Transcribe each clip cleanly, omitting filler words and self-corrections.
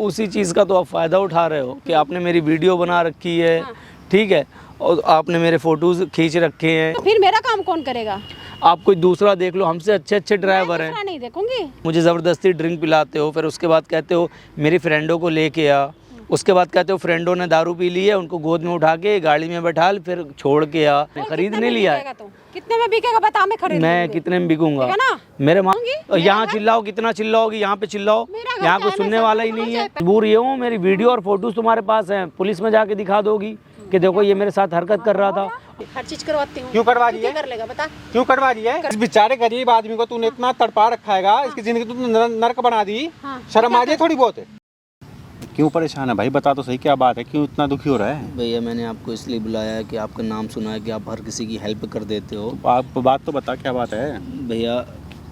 उसी चीज़ का तो आप फ़ायदा उठा रहे हो कि आपने मेरी वीडियो बना रखी है, ठीक है, और आपने मेरे फ़ोटोज़ खींच रखे हैं। तो फिर मेरा काम कौन करेगा? आप कोई दूसरा देख लो, हमसे अच्छे अच्छे ड्राइवर हैं। दूसरा नहीं देखूंगी। मुझे ज़बरदस्ती ड्रिंक पिलाते हो, फिर उसके बाद कहते हो मेरी फ्रेंडों को लेके आ, उसके बाद कहते हो फ्रेंडों ने दारू पी ली है, उनको गोद में उठा के गाड़ी में बैठा फिर छोड़ के आ। खरीद नहीं लिया है। तो कितने में बिकेगा बता, मैं खरीद मैं लूंगी। कितने में बिकूंगा? ठीक है ना? मेरे माँ मेरा यहाँ घर- चिल्लाओ, कितना चिल्लाओगी? यहाँ पे चिल्लाओ, मेरा घर यहाँ क्या को है, सुनने मैं वाला ही सब नहीं है। समझ मजबूर ये हूँ, मेरी वीडियो और फोटोज तुम्हारे पास हैं, पुलिस में जाके दिखा दोगी कि देखो ये मेरे साथ हरकत कर रहा था। हर चीज करवाती हूँ। क्यों करवा रही क्या है? कर लेगा बता? क्यों करवा रही है? इस बेचारे गरीब आदमी को तूने इतना तड़पा रखा हैगा, इसकी जिंदगी तूने नरक बना दी। हाँ। शर्म आ जाए थोड़ी बहुत। क्यों परेशान है भाई, बता तो सही क्या बात है, क्यों इतना दुखी हो रहा है? भैया मैंने आपको इसलिए बुलाया है कि आपका नाम सुना है कि आप हर किसी की हेल्प कर देते हो। आप बात तो बता, क्या बात है? भैया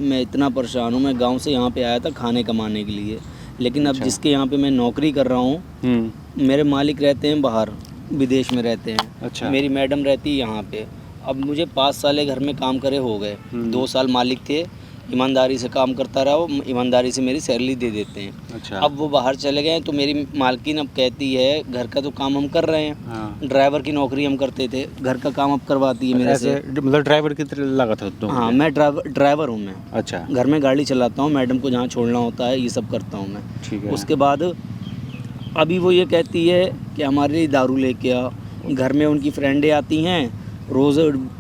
मैं इतना परेशान हूँ, मैं गांव से यहाँ पे आया था खाने कमाने के लिए, लेकिन अब जिसके यहाँ पे मैं नौकरी कर रहा हूँ, मेरे मालिक रहते हैं बाहर विदेश में रहते हैं। अच्छा। मेरी मैडम रहती है यहाँ पे। अब मुझे 5 साल घर में काम करे हो गए। 2 साल मालिक थे, ईमानदारी से काम करता रहा, वो ईमानदारी से मेरी सैलरी दे देते हैं। अच्छा। अब वो बाहर चले गए तो मेरी मालकिन अब कहती है घर का तो काम हम कर रहे हैं। हाँ। ड्राइवर की नौकरी हम करते थे, घर का काम अब करवाती है मेरे से। ऐसे मतलब ड्राइवर की तरह लगा था तो? हाँ मैं ड्राइवर हूँ मैं। अच्छा। घर में गाड़ी चलाता हूँ, मैडम को जहाँ छोड़ना होता है ये सब करता हूँ मैं। ठीक है। उसके बाद अभी वो ये कहती है कि हमारे लिए दारू लेके आ। घर में उनकी फ्रेंडें आती हैं, रोज़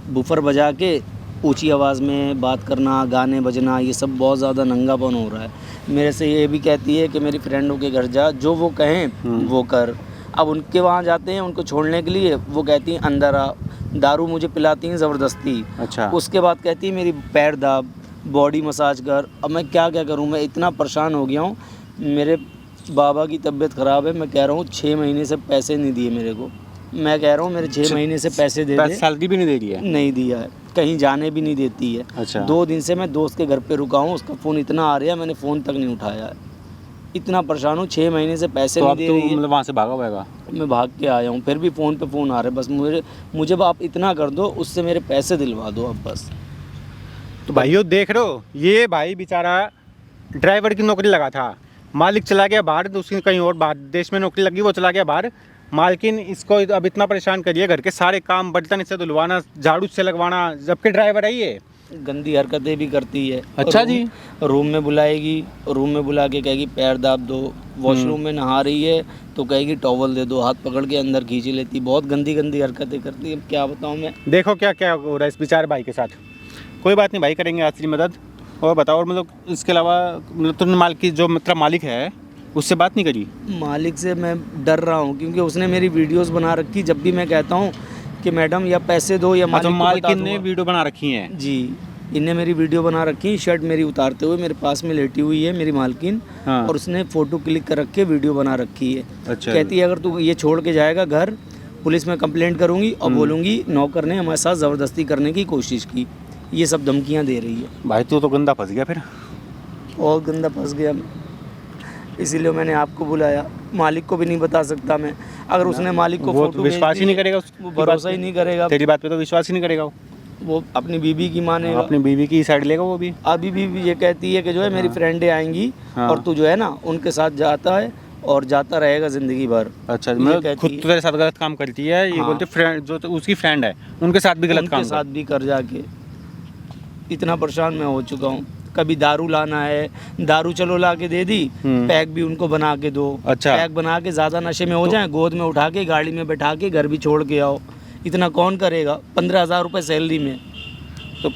बुफर बजा के ऊंची आवाज़ में बात करना, गाने बजना, ये सब बहुत ज़्यादा नंगापन हो रहा है। मेरे से ये भी कहती है कि मेरी फ्रेंडों के घर जा, जो वो कहें वो कर। अब उनके वहाँ जाते हैं उनको छोड़ने के लिए, वो कहती हैं अंदर आ, दारू मुझे पिलाती हैं ज़बरदस्ती। अच्छा। उसके बाद कहती है मेरी पैर दाब, बॉडी मसाज कर। अब मैं क्या क्या करूँ, मैं इतना परेशान हो गया हूँ। मेरे बाबा की तबीयत ख़राब है, मैं कह रहा हूँ 6 महीने से पैसे नहीं दिए मेरे को। मैं कह रहा हूँ मेरे 6 महीने से पैसे दे दे। सैलरी भी नहीं दे रही है? नहीं दिया है, कहीं जाने भी नहीं देती है। अच्छा। 2 दिन से मैं दोस्त के घर पे रुका हूँ, उसका फ़ोन इतना आ रहा है, मैंने फ़ोन तक नहीं उठाया है। इतना परेशान हूँ, 6 महीने से पैसे तो नहीं अब दे तो रही है। मतलब वहाँ से भागा होगा? मैं भाग के आया हूँ, फिर भी फ़ोन पे फ़ोन आ रहे हैं। बस मुझे आप इतना कर दो, उससे मेरे पैसे दिलवा दो अब बस। तो भाइयों देख रहे हो, ये भाई बेचारा ड्राइवर की नौकरी लगा था, मालिक चला गया बाहर, तो उसकी कहीं और बाहर देश में नौकरी लगी, वो चला गया बाहर। मालकिन इसको अब इतना परेशान करिए, घर के सारे काम बर्तन से धुलवाना, झाड़ू से लगवाना, जबकि ड्राइवर है ये। गंदी हरकतें भी करती है। अच्छा जी। रूम में बुलाएगी, रूम में बुला के कहेगी पैर दाब दो। वॉशरूम में नहा रही है तो कहेगी टॉवल दे दो, हाथ पकड़ के अंदर खींच लेती। बहुत गंदी गंदी हरकतें करती है, क्या बताऊँ मैं। देखो क्या क्या हो रहा है इस बेचारे भाई के साथ। कोई बात नहीं भाई, करेंगे आखिरी मदद। और बताओ, और मतलब इसके अलावा मतलब तुमने मालिक जो मतलब मालिक है उससे बात नहीं करी? मालिक से मैं डर रहा हूँ क्योंकि उसने मेरी वीडियोस बना रखी। जब भी मैं कहता हूँ कि मैडम या पैसे दो या मालिक को बता मालकिन ने दूंगा। वीडियो बना रखी है? जी, इनने मेरी वीडियो बना रखी, शर्ट मेरी उतारते हुए मेरे पास में लेटी हुई है मेरी मालकिन। हाँ। और उसने फ़ोटो क्लिक कर रख के वीडियो बना रखी है। अच्छा। कहती है अगर तू ये छोड़ के जाएगा घर, पुलिस में कंप्लेंट करूँगी और बोलूँगी नौकर ने हमारे साथ ज़बरदस्ती करने की कोशिश की। ये सब धमकियाँ दे रही है। भाई तू तो गंदा फंस गया फिर। बहुत गंदा फंस गया मैं, इसीलिए मैंने आपको बुलाया। मालिक को भी नहीं बता सकता मैं, अगर उसने मालिक को वो फोटो तो विश्वास ही नहीं करेगा, वो भरोसा ही नहीं करेगा। तेरी बात पे तो विश्वास ही नहीं करेगा वो अपनी बीबी की मानेगा। अपनी बीवी की साइड लेगा वो भी। अभी भी ये कहती है कि जो है मेरी फ्रेंडें आएंगी और तू जो है ना उनके साथ जाता है और जाता रहेगा ज़िंदगी भर। अच्छा, ये मतलब कहती खुद है। तो तेरे साथ गलत काम करती है, ये हाँ। बोलते फ्रेंड जो तो उसकी फ्रेंड है उनके साथ भी गलत उनके काम साथ भी कर जाके इतना परेशान मैं हो चुका हूँ। कभी दारू लाना है, दारू चलो ला के दे दी, पैक भी उनको बना के दो। अच्छा। पैक बना के ज़्यादा नशे में हो जाए, गोद में उठा के गाड़ी में बैठा के घर भी छोड़ के आओ। इतना कौन करेगा 15,000 रुपये सैलरी में? तो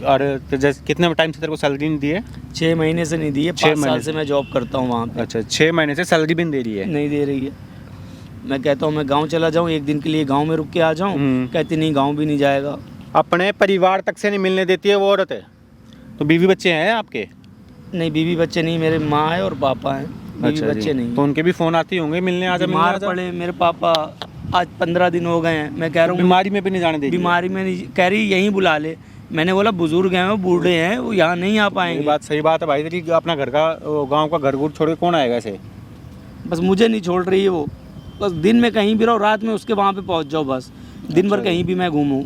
और तो जैसे कितने टाइम से तेरे को सैलरी नहीं दी है? 6 महीने से नहीं दी है। 5 साल से मैं जॉब करता हूँ वहाँ पे। अच्छा, 6 महीने से सैलरी भी नहीं दे रही है? नहीं दे रही है। मैं कहता हूँ मैं गांव चला जाऊँ, एक दिन के लिए गांव में रुक के आ जाऊँ, कहती नहीं गांव भी नहीं जाएगा। अपने परिवार तक से नहीं मिलने देती है वो औरत है। तो बीवी बच्चे हैं आपके? नहीं, बीवी बच्चे नहीं, मेरे माँ है और पापा हैं, बीवी बच्चे नहीं। तो उनके भी फ़ोन आते होंगे मिलने आ जा, मिलने आ बीमार जा। पड़े मेरे पापा, आज 15 दिन हो गए हैं। मैं कह रहा हूँ बीमारी में भी नहीं जाने देगी? बीमारी में नहीं, कह रही यहीं बुला ले। मैंने बोला बुजुर्ग हैं, वो बूढ़े हैं, वो यहाँ नहीं आ ये पाएंगे। बात सही बात है भाई तेरी। अपना घर का गांव का घर गुर छोड़ के कौन आएगा ऐसे? बस मुझे नहीं छोड़ रही है वो। बस दिन में कहीं भी रहो, रात में उसके वहाँ पे पहुँच जाओ। बस दिन भर कहीं भी मैं घूमूँ,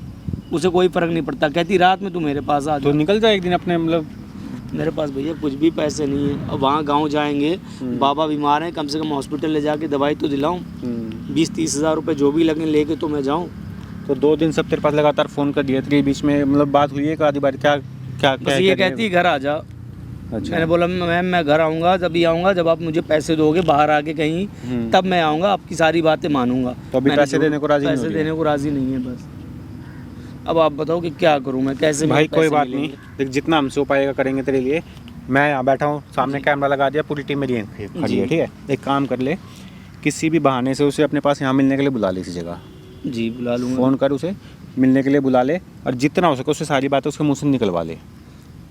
उसे कोई फ़र्क नहीं पड़ता। कहती रात में तू मेरे पास आ तो जाओ। निकल जाए एक दिन अपने मतलब मेरे पास भैया कुछ भी पैसे नहीं है। अब वहाँ गांव जाएंगे, बाबा बीमार हैं, कम से कम हॉस्पिटल ले जाके दवाई तो दिलाऊं। 20-30 हज़ार रुपये जो भी लगें लेके तो मैं जाऊं। तो 2 दिन सब तेरे पास लगातार फ़ोन कर दिए थे, बीच में मतलब बात हुई है एक आधी बार? क्या क्या बस ये कहती घर आ जा। अच्छा। मैंने बोला मैम मैं घर आऊँगा, जब भी आऊँगा जब आप मुझे पैसे दोगे बाहर आके कहीं, तब मैं आऊँगा, आपकी सारी बातें मानूंगा। तो अभी पैसे देने को राजी नहीं हो पैसे रही है? देने को राजी नहीं है बस। अब आप बताओ कि क्या करूँ मैं, कैसे भाई मेरे कोई पैसे बात मिलेंगे? नहीं, देख जितना हमसे हो पाएगा करेंगे तेरे लिए। मैं यहाँ बैठा हूँ, सामने कैमरा लगा दिया, पूरी टीम मेरी खड़ी है, ठीक है? एक काम कर ले, किसी भी बहाने से उसे अपने पास यहाँ मिलने के लिए बुला ले इसी जगह। जी बुला लूँगा। फ़ोन कर उसे, मिलने के लिए बुला ले, और जितना हो सके उससे सारी बातें उसके मुँह से निकलवा ले,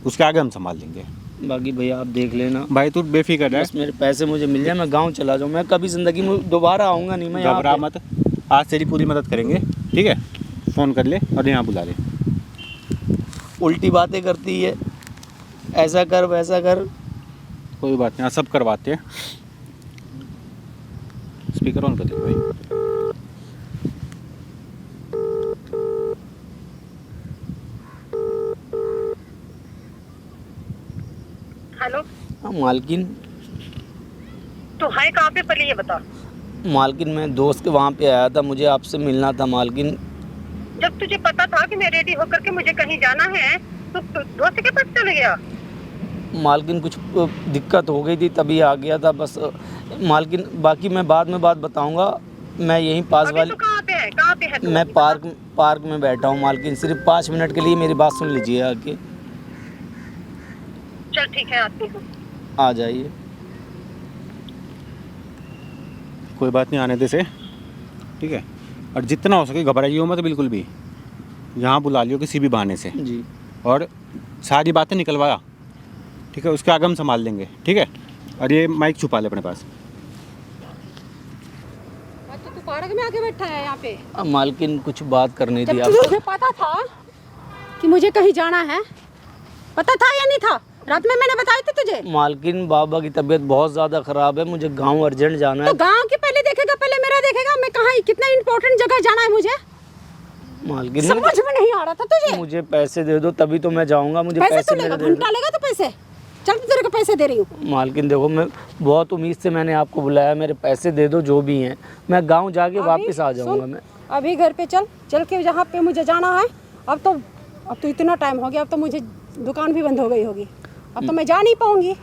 उसके आगे हम संभाल लेंगे। बाकी भैया आप देख लेना। भाई तू बेफिक्र रह, बस मेरे पैसे मुझे मिल जाए, मैं गांव चला जाऊँ। मैं कभी ज़िंदगी में दोबारा आऊँगा नहीं, मैं यहाँ घबरा पे। मत, आज तेरी पूरी मदद करेंगे, ठीक है? फ़ोन कर ले और यहाँ बुला ले। उल्टी बातें करती है, ऐसा कर वैसा कर। कोई बात नहीं, सब करवाते हैं। स्पीकर ऑन कर दे भाई। हेलो, हाँ मालकिन, तो है कहाँ पे पहले ये बता। मालकिन मैं दोस्त के वहाँ पे आया था, मुझे आपसे मिलना था मालकिन। जब तुझे पता था कि मैं रेडी होकर के मुझे कहीं जाना है तो दोस्त के पास चले गया। मालकिन कुछ दिक्कत हो गई थी तभी आ गया था बस। मालकिन बाकी मैं बाद में बात बताऊंगा। मैं यहीं पास अभी वाली तो कहाँ पे है, कहाँ पे है तू? मैं पार्क में बैठा हूँ मालकिन। सिर्फ 5 मिनट के लिए मेरी बात सुन लीजिए आके। चल ठीक है, आती हूँ। आ जाइए। कोई बात नहीं, आने दे से, ठीक है? और जितना हो सके घबराइए मत बिल्कुल भी, यहाँ बुला लियो किसी भी बहाने से, जी और सारी बातें निकलवाया, ठीक है? उसके आगे हम संभाल लेंगे, ठीक है? और ये माइक छुपा ले अपने पास। अच्छा, तू पार्क में आके बैठा है यहाँ पे? अब मालकिन कुछ बात करनी थी जब आपसे। तुझे पता था कि मुझे कहीं जाना है, पता था या नहीं था? रात में मैंने बताया था तुझे। मालकिन बाबा की तबीयत बहुत ज़्यादा ख़राब है, मुझे गांव अर्जेंट जाना तो है। गांव के पहले देखेगा, पहले मेरा देखेगा। मैं कहाँ, कितना इम्पोर्टेंट जगह जाना है मुझे, मालकिन समझ में नहीं आ रहा था तुझे। मुझे पैसे दे दो तभी तो मैं जाऊंगा। मुझे पैसे पैसे तो मेरे लेगा, दे दो। घंटा लेगा तो पैसे। चल तेरे को पैसे दे रही हूँ। मालकिन देखो, मैं बहुत उम्मीद से मैंने आपको बुलाया, मेरे पैसे दे दो जो भी हैं, मैं गांव जाके वापस आ जाऊंगा। मैं अभी घर पे चल के जहाँ पे मुझे जाना है। अब तो इतना टाइम हो गया, अब तो मुझे दुकान भी बंद हो गई होगी, अब तो मैं जा नहीं पाऊंगी।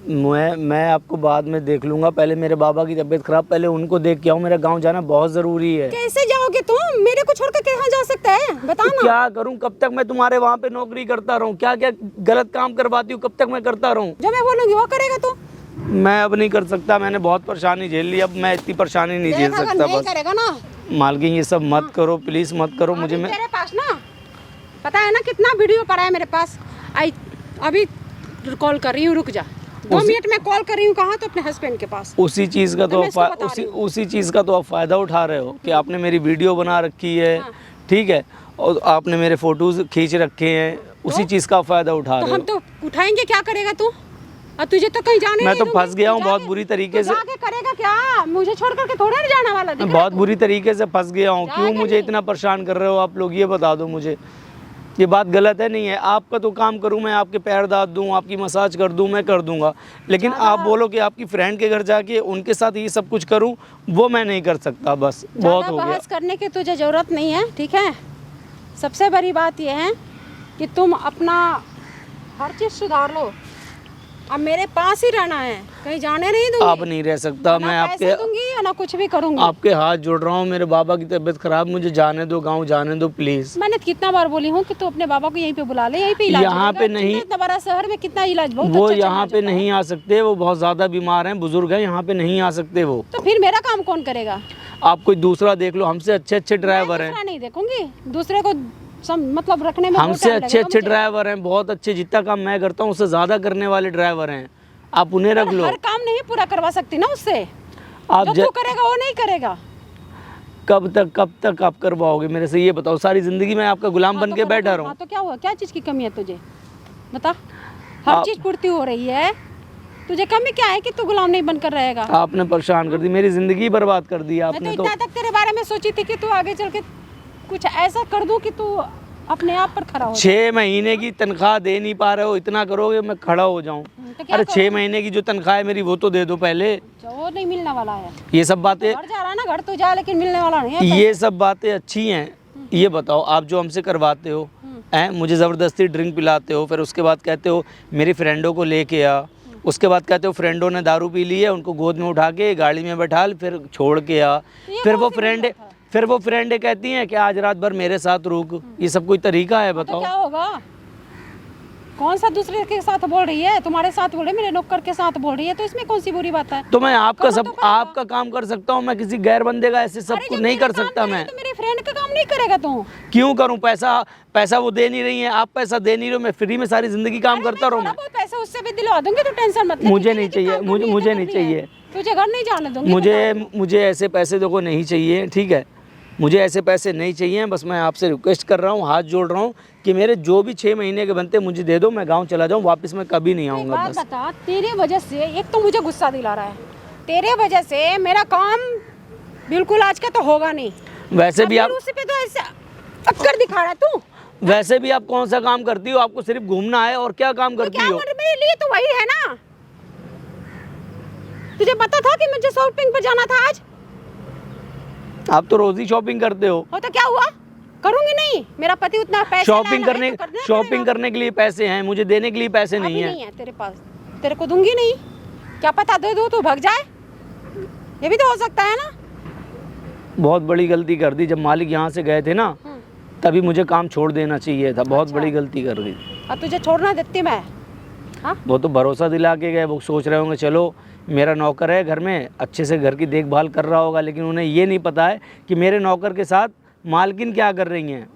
मैं आपको बाद में देख लूंगा। पहले मेरे बाबा की तबीयत खराब, पहले उनको देख के आऊँ। मेरा गांव जाना बहुत ज़रूरी है। कैसे जाओगे तुम? मेरे को छोड़कर कहाँ जा सकता है, बता ना। क्या करूं? कब तक मैं तुम्हारे वहाँ पे नौकरी करता रहूं? क्या क्या गलत काम करवाती हूँ, कब तक मैं करता रहूं? जो मैं बोलूंगी वो करेगा तू। मैं अब नहीं कर सकता, मैंने बहुत परेशानी झेल ली, अब मैं इतनी परेशानी नहीं झेल अगर सकता। नहीं बस करेगा ना, मालकिन ये सब मत करो, प्लीज़ मत करो। मुझे अभी मैं तेरे पास ना पता है ना कितना वीडियो पड़ा है मेरे पास। अभी कॉल कर रही हूँ, रुक जा। 2 मिनट में कॉल कर रही हूँ। कहाँ? तो अपने हस्बैंड के पास। उसी चीज़ का तो मैं इसको बता रही उसी चीज़ का तो आप फ़ायदा उठा रहे हो कि आपने मेरी वीडियो बना रखी है, ठीक है, और आपने मेरे फोटोज खींच रखे हैं, उसी चीज़ का फ़ायदा उठा तो रहे हम हो। तो उठाएंगे, क्या करेगा तू? और तुझे तो कहीं जाने मैं नहीं तो दूंगी। फंस गया हूँ तू बहुत जाके- बुरी तरीके तू से। जाके करेगा क्या? मुझे छोड़ करके थोड़ा नहीं जाने वाला। दिख मैं रहा है? बहुत बुरी तरीके से फंस गया हूँ। क्यों जाएगा मुझे नहीं। इतना परेशान कर रहे हो आप लोग, ये बता दो मुझे। ये बात गलत है नहीं है? आपका तो काम करूँ मैं, आपके पैर दाद दूँ, आपकी मसाज कर दूँ, मैं कर दूंगा। लेकिन आप बोलो कि आपकी फ्रेंड के घर जाके उनके साथ ये सब कुछ करूँ, वो मैं नहीं कर सकता। बस बहुत ज़्यादा हो गया। बहस करने की तुझे ज़रूरत नहीं है, ठीक है? सबसे बड़ी बात यह है कि तुम अपना हर चीज़ सुधार लो। अब मेरे पास ही रहना है, कहीं जाने नहीं दूंगी। अब नहीं रह सकता मैं ना पैसे आपके दूंगी या ना कुछ भी करूंगी। आपके हाथ जोड़ रहा हूँ। मेरे बाबा की तबीयत खराब, मुझे जाने दो, गांव जाने दो प्लीज। मैंने कितना बार बोली हूँ कि तू अपने बाबा को यहीं पे बुला ले, यहीं पे इलाज यहाँ होगा। पे नहीं। इतना बड़ा शहर में कितना इलाज, बहुत वो अच्छा यहाँ इलाज पे होता है। नहीं आ सकते, वो बहुत ज्यादा बीमार हैं, बुजुर्ग हैं, यहाँ पे नहीं आ सकते वो। तो फिर मेरा काम कौन करेगा? आप कोई दूसरा देख लो, हमसे अच्छे अच्छे ड्राइवर हैं, दूसरा नहीं देखूंगी, दूसरे को मतलब रखने में बहुत हमसे टाइम अच्छे लगेगा अच्छे मुझे। ड्राइवर हैं, बहुत अच्छे। जितना काम मैं करता हूँ उससे ज्यादा करने वाले ड्राइवर हैं, आप उन्हें रख लो। हर काम नहीं पूरा करवा सकती ना उससे। आप जो तू करेगा वो नहीं करेगा। कब तक आप करवाओगे मेरे से, ये बताओ? सारी जिंदगी मैं आपका गुलाम बन के बैठा हाँ, रहूं? तो क्या हुआ? क्या चीज़ की कमी है तुझे, बता? हर चीज़ पूर्ति हो रही है, तुझे कमी क्या है कि तू गुलाम नहीं बनकर रहेगा? आपने परेशान कर दी, मेरी जिंदगी बर्बाद कर दी मैं आपने तो तो। इतना तक तेरे बारे में सोची थी कि तू आगे चल के कुछ ऐसा कर दूं कि तू अपने आप पर खड़ा हो 6 महीने की तनख्वाह दे नहीं पा रहे हो, इतना करोगे मैं खड़ा हो जाऊं। तो क्या अरे 6 महीने की जो तनख्वाह है मेरी वो तो दे दो पहले। जो वो नहीं मिलने वाला है। ये सब बातें, घर जा रहा है ना, घर तो जा, लेकिन मिलने वाला नहीं है। ये सब बातें अच्छी हैं। ये बताओ, आप जो हमसे करवाते हो हैं, मुझे ज़बरदस्ती ड्रिंक पिलाते हो, फिर उसके बाद कहते हो मेरी फ्रेंडों को लेके आ, उसके बाद कहते हो फ्रेंडों ने दारू पी ली है, उनको गोद में उठा के गाड़ी में बैठा फिर छोड़ के आ। फिर वो फ्रेंड कहती हैं कि आज रात भर मेरे साथ रुक। ये सब कोई तरीका है तो बताओ? क्या होगा? कौन सा दूसरे के साथ बोल रही है? तुम्हारे साथ बोल रही है, मेरे नौकर के साथ बोल रही है, तो इसमें कौन सी बुरी बात है? तो मैं आपका करो सब तो करो। आपका काम कर सकता हूँ, मैं किसी गैर बंदे का ऐसे सब अरे कुछ जब नहीं मेरा कर काम सकता करेगा मैं। तो मेरे फ्रेंड का काम नहीं करेगा तू? क्यों करूँ? पैसा वो दे नहीं रही है, आप पैसा दे नहीं रहे हो, मैं फ्री में सारी जिंदगी काम करता रहूँ। थोड़ा बहुत पैसा उससे भी दिलवा दूंगी, तो टेंशन मत ले। मुझे ठीक है, नहीं कि चाहिए, काम मुझे करनी है, मुझे तो नहीं करनी है। चाहिए। तुझे घर नहीं जाने दूंगी। मुझे ऐसे पैसे देखो नहीं चाहिए, ठीक है? मुझे ऐसे पैसे नहीं चाहिए। बस मैं आपसे रिक्वेस्ट कर रहा हूँ, हाथ जोड़ रहा हूँ कि मेरे जो भी 6 महीने के बनते मुझे दे दो, मैं गांव चला जाऊँ, वापस मैं कभी नहीं एक आऊँगा। बात बस बता, तेरे वजह से एक तो मुझे गुस्सा दिला रहा है, तेरे वजह से मेरा काम बिल्कुल आज का तो होगा नहीं। वैसे भी आप उसी पे तो ऐसे अक्कर दिखा रहा है तू। वैसे भी आप कौन सा काम करती हो? आपको सिर्फ घूमना है, और क्या काम तो करती क्या हो? मेरे लिए तो वही है ना। तुझे पता था कि मुझे शॉपिंग पे जाना था आज? आप तो रोज ही शॉपिंग करते हो। तो क्या हुआ? करूंगी नहीं? मेरा पति उतना पैसा शॉपिंग करने के लिए पैसे हैं, मुझे देने के लिए पैसे नहीं है। नहीं है तेरे पास, तेरे को दूंगी नहीं। क्या पता दे दूं तो भाग जाए, ये भी तो हो सकता है ना। बहुत बड़ी गलती कर दी, जब मालिक यहाँ से गए थे ना तभी मुझे काम छोड़ देना चाहिए था। बहुत बड़ी गलती कर दी। अब तुझे छोड़ना देती मैं? हाँ, वो तो भरोसा दिला के गए, वो सोच रहे होंगे चलो मेरा नौकर है घर में, अच्छे से घर की देखभाल कर रहा होगा, लेकिन उन्हें ये नहीं पता है कि मेरे नौकर के साथ मालकिन क्या कर रही हैं।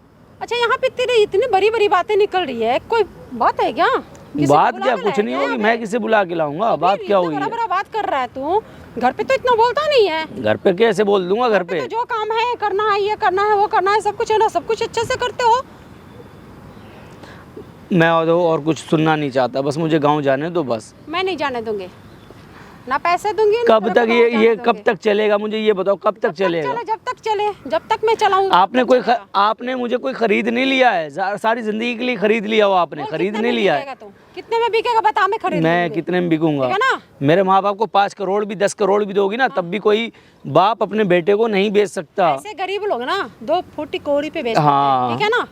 अच्छा, यहाँ पे तेरे इतनी बड़ी बड़ी बातें निकल रही है, कोई बात है क्या? किसी को बात बुला क्या? के कुछ नहीं लाएगा होगी, यहाँ मैं किसे बुला के लाऊंगा? पे? बात क्या हुई बड़ा है? बड़ा बात कर रहा है तू, घर पे तो इतना बोलता नहीं है। घर पे कैसे बोल दूंगा? घर पे तो जो काम है करना है, ये करना है, वो करना है, सब कुछ है ना, सब कुछ अच्छे से करते हो। मैं और कुछ सुनना नहीं चाहता, बस मुझे गांव जाने दो बस। मैं नहीं जाने दूंगी, ना पैसे दूंगी ना कब तेरे तक को ये जाने कब दूंगी। तक चलेगा? मुझे ये बताओ, कब तक चलेगा? जब तक मैं चलाऊं। आपने मुझे कोई खरीद नहीं लिया है, सारी जिंदगी के लिए खरीद लिया हो आपने, खरीद नहीं लिया है। कितने में बिकेगा बता, मैं खरीद मैं लूंगी। कितने में बिकूंगा? ठीक है ना? मेरे माँ बाप को 5 करोड़ भी 10 करोड़ भी दोगी ना, तब भी कोई बाप अपने बेटे को नहीं बेच सकता। ऐसे गरीब लोग ना 2 फुटी कौड़ी पे बेचते हाँ। हैं, ठीक है ना?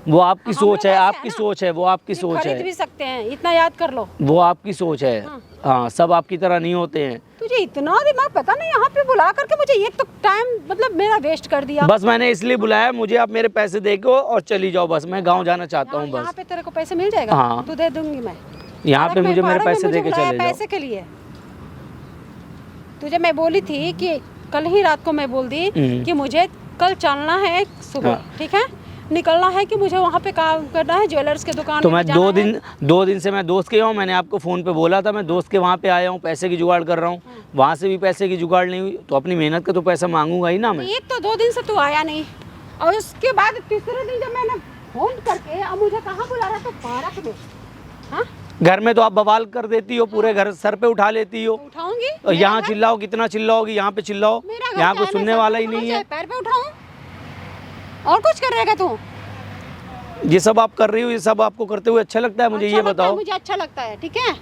वो आपकी हम सोच लोग है, ऐसे आपकी है ना? सोच है, वो आपकी सोच खरीद है, भी सकते हैं, इतना याद कर लो। वो आपकी सोच है। हाँ, सब आपकी तरह नहीं होते हैं। तुझे इतना दिमाग पता नहीं, यहाँ पे बुला करके मुझे एक तो टाइम मतलब मेरा वेस्ट कर दिया। बस मैंने इसलिए बुलाया, मुझे आप मेरे पैसे दे के और चली जाओ, बस मैं गांव जाना चाहता हूँ। यहाँ बस पे तेरे को पैसे मिल जाएगा? हाँ। तो दे दूंगी मैं। यहाँ पे मुझे मेरे पार्क में पैसे मुझे दे के बुलाया चले जाओ। पैसे के लिए। तुझे मैं बोली थी कि कल ही रात को मैं बोल दी कि मुझे कल चलना है सुबह, हाँ। ठीक है, निकलना है कि मुझे वहाँ पे काम करना है, ज्वेलर्स के दुकान तो में मैं जाना है। 2 दिन से मैं दोस्त के हूँ, मैंने आपको फ़ोन पे बोला था, मैं दोस्त के वहाँ पे आया हूँ, पैसे की जुगाड़ कर रहा हूँ। वहाँ से भी पैसे की जुगाड़ नहीं हुई, तो अपनी मेहनत का तो पैसा मांगूंगा ही ना मैं। एक तो 2 दिन से तू आया नहीं, और उसके बाद तीसरे दिन जब मैंने फोन करके अब मुझे कहाँ बुला रहा, तो पार्क में। हाँ, घर में तो आप बवाल कर देती हो, पूरे घर सर पे उठा लेती हो। उठाऊंगी। और यहाँ चिल्लाओ, कितना चिल्लाओगी? यहाँ पे चिल्लाओ, मेरा घर यहाँ क्या कोई है, सुनने मैं वाला सर ही पे नहीं उठाऊं, है। पैर पे उठाऊं, और कुछ करेगा तू? ये सब आप कर रही हो, ये सब आपको करते हुए अच्छा लगता है? मुझे अच्छा ये लगता है, बताओ। मुझे अच्छा लगता है, ठीक है।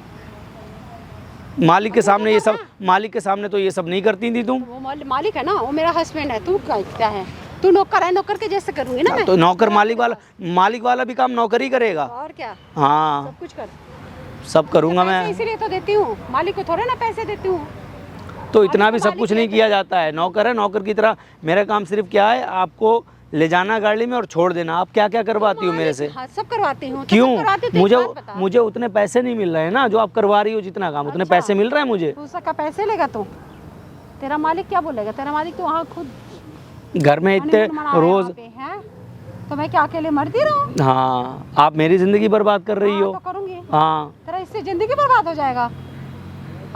मालिक के सामने ये सब, मालिक के सामने तो ये सब नहीं करती थी तुम। वो मालिक है ना, वो मेरा हस्बैंड है, तू क्या है? तू नौकर है, नौकर के जैसे करूंगी ना मैं। तो नौकर मालिक वाला भी काम नौकर ही करेगा। और क्या, हाँ, सब कुछ कर। सब करूँगा पैसे मैं। इसीलिए तो देती हूँ, मालिक को थोड़े ना पैसे देती हूँ। तो इतना भी सब मालिक कुछ नहीं किया जाता है। नौकर है, नौकर की तरह मेरा काम सिर्फ क्या है, आपको ले जाना गाड़ी में और छोड़ देना। आप क्या क्या करवाती हो मेरे से? हाँ, सब करवाती हूँ। तो क्यों? सब करवाती हूँ, तो एक बात बता। मुझे उतने पैसे नहीं मिल रहे हैं ना जो आप करवा रही हो, जितना काम उतने अच्छा। पैसे मिल रहे हैं मुझे। तू उसका पैसे लेगा तू? तेरा मालिक क्या बोलेगा? तेरा मालिक तो वहाँ खुद घर में इतने हनीमून मना रहा है रोज। वहाँ पे, हैं? तो मैं क्या अकेले मरती रहूँ? हाँ, आप मेरी जिंदगी बर्बाद कर रही हाँ, हो। तो करूँगी। हाँ, तेरा इससे जिंदगी बर्बाद हो जाएगा।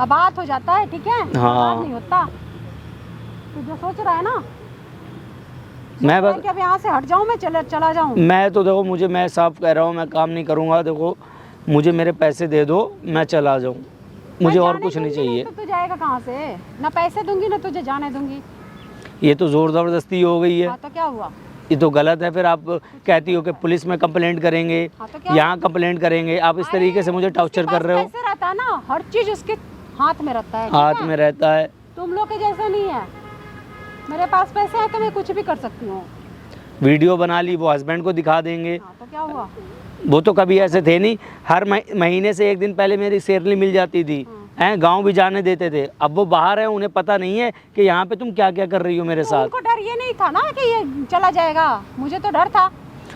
अब बात हो जाता है, ठीक है? हाँ। बात नहीं होता। तू जो सोच रहा है ना, मैं बस कि अब यहाँ से हट जाऊँ, मैं चला जाऊँ। मैं तो देखो, मैं साफ कह रहा हूँ, मैं काम नहीं करूँगा। देखो, मुझे मेरे पैसे दे दो, मैं चला जाऊँ, मुझे और कुछ नहीं चाहिए। तो तू जाएगा कहाँ से? ना पैसे दूंगी ना तुझे जाने दूंगी। ये तो जोर ज़बरदस्ती हो गई है। हाँ, तो क्या हुआ? ये तो गलत है। फिर आप कहती हो कि पुलिस में कंप्लेंट करेंगे, हाँ तो क्या? यहाँ कंप्लेंट करेंगे। आप इस तरीके से मुझे टॉर्चर उसके कर रहे हो। पास पैसे रहता है ना, हर चीज उसके हाथ में रहता है, ठीक हाथ है? में रहता है। तुम लोग के जैसा नहीं है। मेरे पास पैसे है तो मैं कुछ भी कर सकती हूँ। वीडियो बना ली, वो हस्बैंड को दिखा देंगे। हाँ तो क्या हुआ? वो तो कभी ऐसे थे नहीं। हर महीने से एक दिन पहले मेरी सैलरी मिल जाती थी, हैं, गांव भी जाने देते थे। अब वो बाहर है, उन्हें पता नहीं है कि यहाँ पे तुम क्या क्या कर रही हो मेरे तो साथ। उनको डर ये नहीं था ना कि ये चला जाएगा, मुझे तो डर था।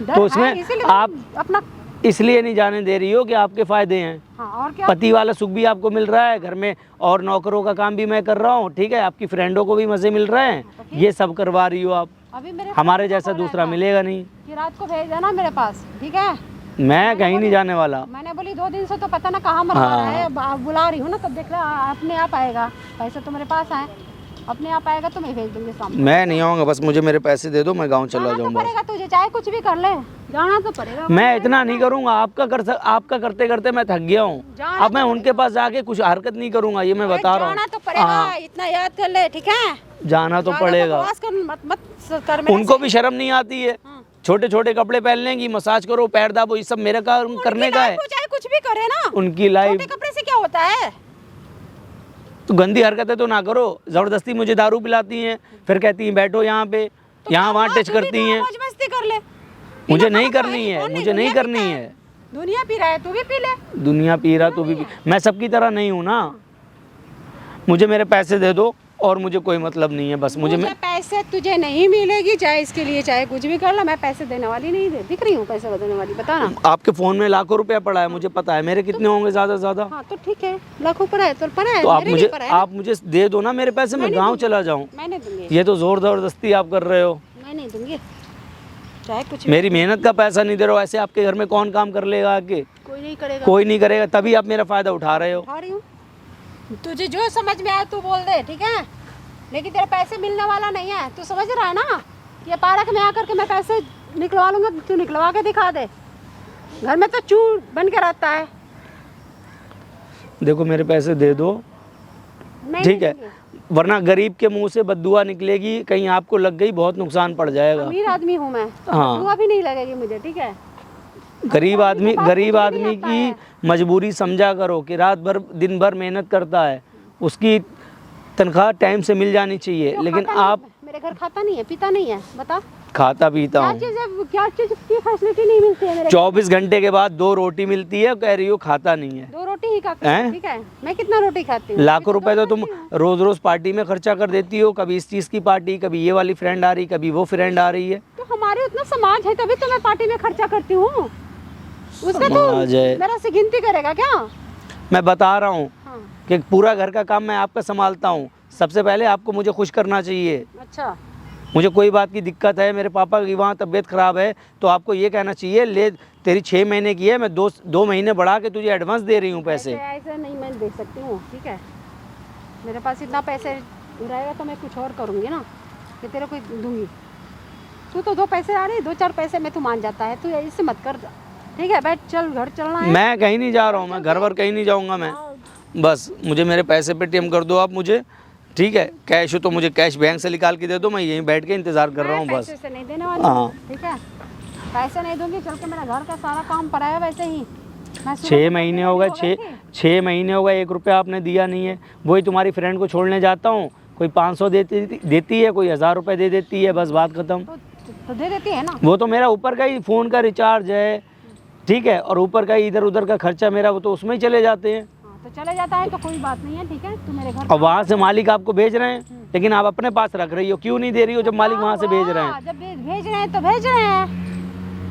डर तो है, उसमें इसीलिए आप अपना इसलिए नहीं जाने दे रही हो कि आपके फायदे हैं। हाँ और क्या? पति वाला सुख भी आपको मिल रहा है घर में, और नौकरों का काम भी मैं कर रहा हूँ, ठीक है। आपकी फ्रेंडों को भी मजे मिल रहे हैं, ये सब करवा रही हो आप। अभी मेरे हमारे पास जैसा कॉल दूसरा आया था मिलेगा नहीं। कि रात को भेज देना मेरे पास, ठीक है? मैं कहीं नहीं जाने वाला। मैंने बोली 2 दिन से तो पता ना कहाँ मरवा हाँ। रहा है, अब बुला रही हूँ ना, तब देख ले अपने आप आएगा। पैसे तो मेरे पास आए, अपने आप आएगा तो मैं भेज दूंगी सामने। मैं नहीं आऊँगा, बस मुझे मेरे पैसे दे दो, मैं गाँव चला जाना तो जाऊँगा। पड़ेगा तुझे, चाहे कुछ भी कर ले, जाना तो पड़ेगा। मैं इतना नहीं करूँगा, आपका करते करते मैं थक गया हूँ। जाना अब मैं उनके पास जाके कुछ हरकत नहीं करूँगा, ये मैं बता रहा जाना हूँ। तो पड़ेगा, इतना याद कर ले, ठीक है? जाना तो ज्यादा पड़ेगा। बकवास कर, मत कर मेरे उनको से। भी शर्म नहीं आती है। हाँ। छोटे छोटे कपड़े पहन लेंगी, मसाज करो, पैर दाबो, ये सब मेरा काम करने का है। उनकी लाइफ को चाहे कुछ भी करे ना, उनकी लाइफ छोटे कपड़े से क्या होता है? तो गंदी हरकतें तो ना करो। जबरदस्ती मुझे दारू पिलाती हैं, फिर कहती हैं बैठो यहाँ पे, यहाँ वहाँ टच करती हैं। मौज मस्ती कर ले। मुझे पीना नहीं कहाँ करनी खाएगी? है, कौन मुझे नहीं दुनिया करनी पीता है। दुनिया पी रहा है, तू भी पी ले। दुनिया पी रहा तो भी मैं सबकी तरह नहीं हूँ ना। मुझे मेरे पैसे दे दो और मुझे कोई मतलब नहीं है, बस मुझे पैसे तुझे नहीं मिलेगी, चाहे इसके लिए चाहे कुछ भी कर लो, मैं पैसे देने वाली नहीं, दे दिख रही हूँ पैसे देने वाली, बता ना। आपके फ़ोन में लाखों रुपया पड़ा है, मुझे पता है। मेरे कितने होंगे ज़्यादा से ज़्यादा? हाँ तो ठीक है, लाखों पड़ा है तो पड़ा है, तो मेरे लिए पड़ा है। आप मुझे दे दो ना मेरे पैसे, मैं गाँव चला जाऊँ। मैं नहीं दूंगी, ये तो ज़ोर ज़बरदस्ती आप कर रहे हो। मैं नहीं दूंगी, चाहे कुछ भी। मेरी मेहनत का पैसा नहीं दे रहे हो, ऐसे आपके घर में कौन काम कर लेगा आके? कोई नहीं करेगा। कोई नहीं करेगा, तभी आप मेरा फ़ायदा उठा रहे हो। उठा रही हूँ, तुझे जो समझ में आए तू बोल दे, ठीक है? लेकिन तेरे पैसे मिलने वाला नहीं है, तू समझ रहा है ना? ये पार्क में आकर के मैं पैसे निकलवा लूंगा, तू निकलवा के दिखा दे। घर में तो चूर बन के रहता है। देखो मेरे पैसे दे दो, नहीं ठीक है, दूंगी। वरना गरीब के मुंह से बद्दुआ निकलेगी, कहीं आपको लग गई बहुत नुकसान पड़ जाएगा। अमीर आदमी हूँ मैं, हाँ। दुआ भी नहीं लगेगी मुझे, ठीक है? गरीब आदमी पास कुछ भी नहीं की आता है। मजबूरी समझा करो कि रात भर दिन भर मेहनत करता है, उसकी तनख्वाह टाइम से मिल जानी चाहिए। क्यों लेकिन खाता आप नहीं? मेरे घर खाता नहीं है, पीता नहीं है, बता। खाता पीता हूँ, क्या चीज़ की फैसिलिटी नहीं मिलती है मेरे? 24 घंटे के बाद 2 रोटी मिलती है, कह रही हो खाता नहीं है। 2 रोटी ही खाती हैं? हूँ, ठीक है? मैं कितना रोटी खाती हूँ? लाखों रुपए तो तुम रोज रोज पार्टी में खर्चा कर देती हो, कभी इस चीज़ की पार्टी, कभी ये वाली फ्रेंड आ रही, कभी वो फ्रेंड आ रही है। तो हमारे उतना समाज है तभी तो मैं पार्टी में खर्चा करती हूँ। उसका तो समाज है। मेरा से गिनती करेगा क्या? मैं बता रहा हूँ हाँ। कि पूरा घर का काम मैं आपका संभालता हूँ। सबसे पहले आपको मुझे खुश करना चाहिए। अच्छा, मुझे कोई बात की दिक्कत है, मेरे पापा की वहाँ तबीयत ख़राब है, तो आपको ये कहना चाहिए ले तेरी 6 महीने की है, मैं 2 महीने बढ़ा के तुझे एडवांस दे रही हूँ पैसे। ऐसे नहीं मैं दे सकती हूँ, ठीक है? मेरे पास इतना पैसे रहेगा तो मैं कुछ और करूँगी ना, कि तेरे को दूंगी। तू तो 2 पैसे आ रहे, 2-4 पैसे में तू मान जाता है, तू ऐसे मत कर, ठीक है? बैठ, चल घर चलना है। मैं कहीं नहीं जा रहा हूँ, मैं घर पर कहीं नहीं जाऊँगा मैं। बस मुझे मेरे पैसे पेटीएम कर दो आप मुझे, ठीक है? कैश हो तो मुझे कैश बैंक से निकाल के दे दो, मैं यहीं बैठ के इंतज़ार कर रहा हूँ बस। पैसे से नहीं देने वाली, हाँ। ठीक है? पैसे नहीं दूंगी, चल के मेरा घर का सारा काम पड़ा है वैसे ही। मैं सुबह 6 महीने हो गए, गई थी। 6 महीने हो गए, 1 रुपया आपने दिया नहीं है। वही तुम्हारी फ्रेंड को छोड़ने जाता हूँ, कोई 500 देती है, कोई 1000 रुपये दे देती है, बस बात खत्म। तो दे देती है ना? वो तो मेरा ऊपर का ही फ़ोन का रिचार्ज है, ठीक है, और ऊपर का ही इधर उधर का खर्चा मेरा, वो तो उसमें ही चले जाते हैं। हाँ, तो चले जाता है तो कोई बात नहीं है, ठीक है? तू मेरे घर और वहाँ से मालिक आपको भेज रहे हैं, लेकिन आप अपने पास रख रही हो, क्यों नहीं दे रही हो जब मालिक वहाँ से भेज रहे हैं? हाँ, जब भेज रहे हैं तो भेज रहे हैं।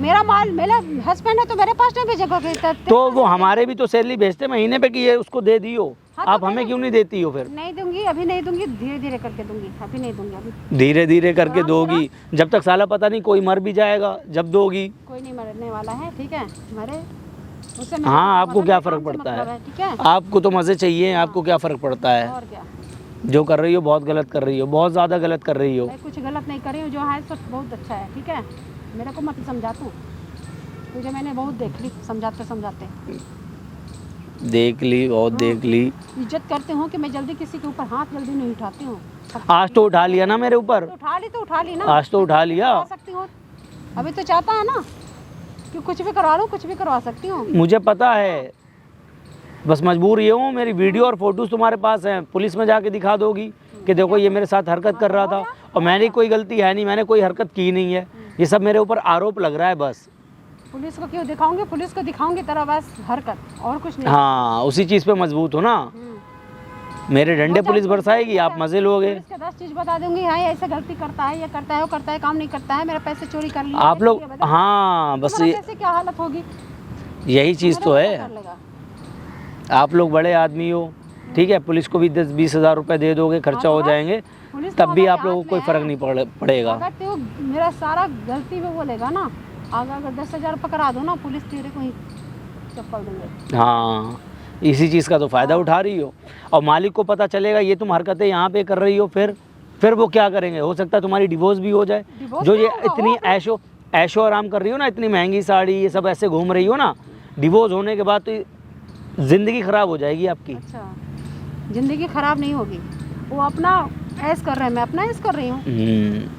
मेरा माल, मेरा हस्बैंड है तो मेरे पास नहीं भेजेगा। तो वो हमारे भी तो सैलरी भेजते महीने पे कि ये उसको दे दियो, हाँ, तो आप हमें क्यों नहीं देती हो फिर? नहीं दूंगी, अभी नहीं दूंगी, धीरे धीरे करके दूंगी, अभी नहीं दूंगी। अभी धीरे धीरे करके दोगी, जब तक साला पता नहीं कोई मर भी जाएगा जब दोगी। कोई नहीं मरने वाला है, ठीक है? मरे उससे मेरे हाँ, को आपको मतलब क्या काम फ़र्क से पड़ता मतलब है? ठीक है? आपको तो मज़े चाहिए, आपको क्या फ़र्क पड़ता है? और क्या? जो कर रही हो बहुत गलत कर रही हो, बहुत ज़्यादा गलत कर रही हो। मैं कुछ गलत नहीं कर रही हूँ, जो है सब बहुत अच्छा है, ठीक है? मेरे को मत समझा तू, तुझे मैंने बहुत देख ली समझाते समझाते। देख ली, बहुत देख ली। इज्जत करती हूँ कि मैं जल्दी किसी के ऊपर हाथ जल्दी नहीं उठाती हूँ। आज तो उठा लिया ना मेरे ऊपर, तो उठा ली ना, आज तो उठा लिया। उठा सकती हूँ, अभी तो चाहता है ना कि कुछ भी करवा लूँ, कुछ भी करवा सकती हूँ। मुझे पता है, बस मजबूर ये हूँ, मेरी वीडियो और फोटोज़ तुम्हारे पास हैं, पुलिस में जाके दिखा दोगी कि देखो ये मेरे साथ हरकत कर रहा था, और मैंने कोई गलती है नहीं, मैंने कोई हरकत की नहीं है, ये सब मेरे ऊपर आरोप लग रहा है बस। पुलिस को क्यों दिखाऊंगी? पुलिस को दिखाऊंगी तेरा बस हरकत, और कुछ नहीं। हाँ, उसी चीज़ पे मजबूत हो ना, मेरे डंडे पुलिस बरसाएगी, आप मज़े लोगे। पुलिस के 10 चीज़ बता दूंगी, हाँ ये ऐसे गलती करता है, ये करता है, वो करता है, काम नहीं करता है, मेरे पैसे चोरी कर लिए। आप लोग, हाँ बस ये पैसे क्या हालत होगी, यही चीज़ तो है। कर लेगा। आप लोग बड़े आदमी हो, ठीक है, पुलिस को भी 10-20 हज़ार रुपये दे दोगे, खर्चा हो जाएंगे, पुलिस तब भी तो आप लोगों को कोई फ़र्क नहीं पड़ेगा। अगर तू मेरा सारा गलती में बोलेगा ना, अगर 10,000 पकड़ा दो ना, पुलिस तेरे को ही चप्पल देंगे। हाँ, इसी चीज़ का तो फ़ायदा उठा रही हो, और मालिक को पता चलेगा ये तुम हरकतें यहाँ पे कर रही हो, फिर वो क्या करेंगे, हो सकता है तुम्हारी डिवोर्स भी हो जाए। जो ये इतनी ऐशो आराम कर रही हो ना, इतनी महंगी साड़ी ये सब ऐसे घूम रही हो ना, डिवोर्स होने के बाद तो ज़िंदगी ख़राब हो जाएगी आपकी। अच्छा, ज़िंदगी ख़राब नहीं होगी, वो अपना ऐश कर रहे हैं, मैं अपना ऐश कर रही हूँ।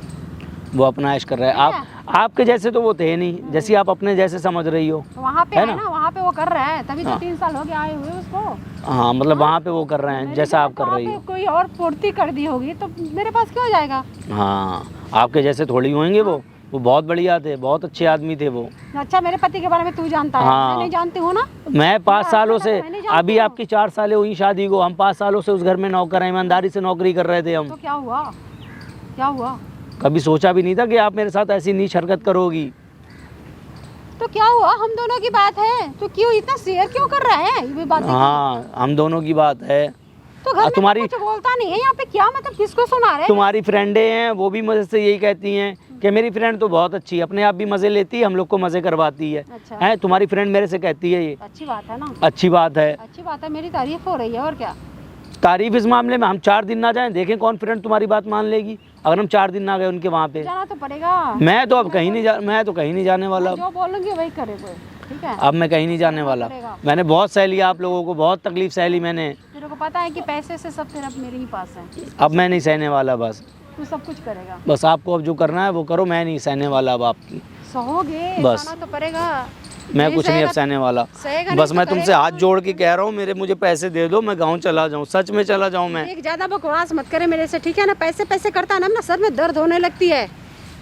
वो अपना ऐश कर रहा है, आपके जैसे तो वो थे नहीं, जैसे आप अपने जैसे समझ रही हो। तो वहाँ पे है ना, वहाँ पे वो कर रहा है, तभी तो 3 साल हो गए आए हुए उसको। हाँ, मतलब वहाँ पे वो कर रहे हैं जैसा आप कर रही हो। कोई और पूर्ति कर दी होगी तो मेरे पास क्यों जाएगा? हाँ, आपके जैसे थोड़ी होंगे वो बहुत बढ़िया थे, बहुत अच्छे आदमी थे वो। अच्छा, मेरे पति के बारे में तू जानता है? हाँ। मैं नहीं जानती हूँ ना। मैं 5 सालों से, मैं नहीं जानती अभी हूँ। आपकी 4 सालें हुई शादी को, हम 5 सालों से उस घर में नौकर हैं, ईमानदारी से नौकरी कर रहे थे हम। तो क्या हुआ? क्या हुआ? कभी सोचा भी नहीं था कि आप मेरे साथ ऐसी नीच हरकत करोगी। तो क्या हुआ? हम दोनों की बात है, तो क्यों इतना शेयर क्यों कर रहा है ये बात? हाँ, हम दोनों की बात है। तो घर में तुम्हारी कुछ बोलता नहीं है यहाँ पे, क्या मतलब किसको सुना रहे? तुम्हारी फ्रेंडें हैं, वो भी मुझे से यही कहती हैं कि मेरी फ्रेंड तो बहुत अच्छी है, अपने आप भी मज़े लेती है, हम लोग को मज़े करवाती है। अच्छा। हैं, तुम्हारी फ्रेंड मेरे से कहती है ये। अच्छी बात है ना, अच्छी बात है, अच्छी बात है, मेरी तारीफ हो रही है, और क्या। तारीफ इस मामले में हम 4 दिन ना जाएं, देखें कौन फ्रेंड तुम्हारी बात मान लेगी। अगर हम 4 दिन ना गए उनके वहाँ पे, जाना तो पड़ेगा। मैं तो अब कहीं नहीं जाने वाला। जो बोलूंगी वही करे कोई, ठीक है? अब मैं कहीं नहीं जाने वाला। मैंने बहुत सह लिया, आप लोगों को बहुत तकलीफ सह ली मैंने। तेरे को पता है कि पैसे से सब तेरा मेरे ही पास है, अब मैं नहीं सहने वाला, बस तू सब कुछ करेगा। बस आपको अब जो करना है वो करो, मैं नहीं सहने वाला अब आपकी। सहोगे, बस। जाना तो पड़ेगा। मैं कुछ नहीं अब सहने वाला, सहेगा बस नहीं मैं तो तुमसे करेगा। हाथ जोड़ के कह रहा हूँ, मुझे पैसे दे दो, मैं गाँव चला जाऊँ, सच में चला जाऊँ मैं। एक ज्यादा बकवास मत करे मेरे से, ठीक है ना? पैसे पैसे करता है ना, अपना सर में दर्द होने लगती है,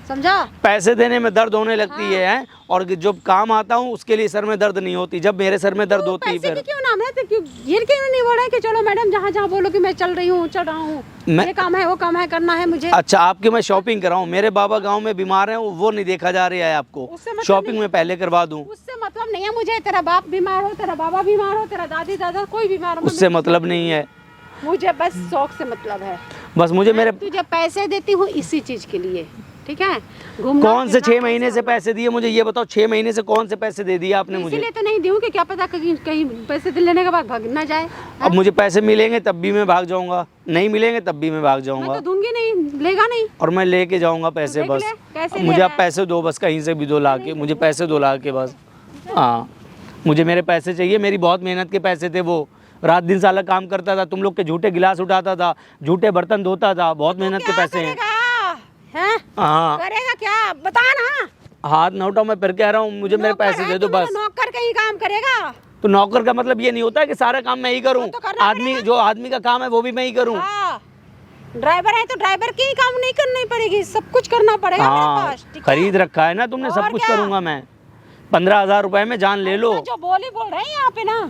समझा? पैसे देने में दर्द होने लगती है, हैं? और जब काम आता हूँ उसके लिए सर में दर्द नहीं होती, जब मेरे सर में दर्द होती है पैसे फिर की क्यों नाम है? तो क्यों ये क्यों नहीं बोल रहा है कि चलो मैडम जहाँ जहाँ बोलो कि मैं चल रही हूँ, चल रहा हूँ, ये काम है, वो काम है, करना है मुझे। अच्छा, आपकी मैं शॉपिंग कराऊं? मेरे बाबा गांव में बीमार हैं, वो नहीं देखा जा रहा है आपको। उससे मतलब शॉपिंग में पहले करवा दूं, उससे मतलब नहीं है मुझे, तेरा बाप बीमार हो, तेरा बाबा बीमार हो, तेरा दादी दादा कोई बीमार हो, उससे मतलब नहीं है, मुझे बस शौक से मतलब है। बस मुझे मेरे तुझे पैसे देती हूँ इसी चीज के लिए, ठीक है? घूमना कौन से फिरना 6 महीने से पैसे दिए मुझे ये बताओ, 6 महीने से कौन से पैसे दे दिए आपने मुझे? इसीलिए तो नहीं दूँ कि क्या पता कहीं कहीं पैसे लेने के बाद भाग ना जाए। अब मुझे पैसे मिलेंगे तब भी मैं भाग जाऊंगा, नहीं मिलेंगे तब भी मैं भाग मैं जाऊंगा, तो दूंगी नहीं, लेगा नहीं। और मैं लेके जाऊंगा पैसे देख बस। ले, कैसे मुझे ले आप रहा है? पैसे दो बस, कहीं से भी दो ला के, मुझे पैसे दो ला के बस। हाँ, मुझे मेरे पैसे चाहिए, मेरी बहुत मेहनत के पैसे थे वो। रात दिन साला काम करता था, तुम लोग के झूठे गिलास उठाता था, झूठे बर्तन धोता था, बहुत मेहनत के पैसे हैं। हैं? हाँ, करेगा क्या बता ना। हाथ न उठाओ, मैं फिर कह रहा हूँ मुझे मेरे नौकर पैसे है, दे दो तू मेरा बस। नौकर का ही काम करेगा। तो नौकर का मतलब ये नहीं होता है कि सारा काम मैं ही करूँ, तो करना आदमी जो आदमी का काम है वो भी मैं ही करूँ। हाँ, ड्राइवर है तो ड्राइवर की ही काम नहीं करनी पड़ेगी, सब कुछ करना पड़ेगा मेरे हाँ, पास, ठीक है? खरीद रखा है ना तुमने, सब और कुछ क्या? करूँगा मैं। 15,000 रुपए में जान ले लो। जो बोली बोल रहे हैं यहाँ पे ना,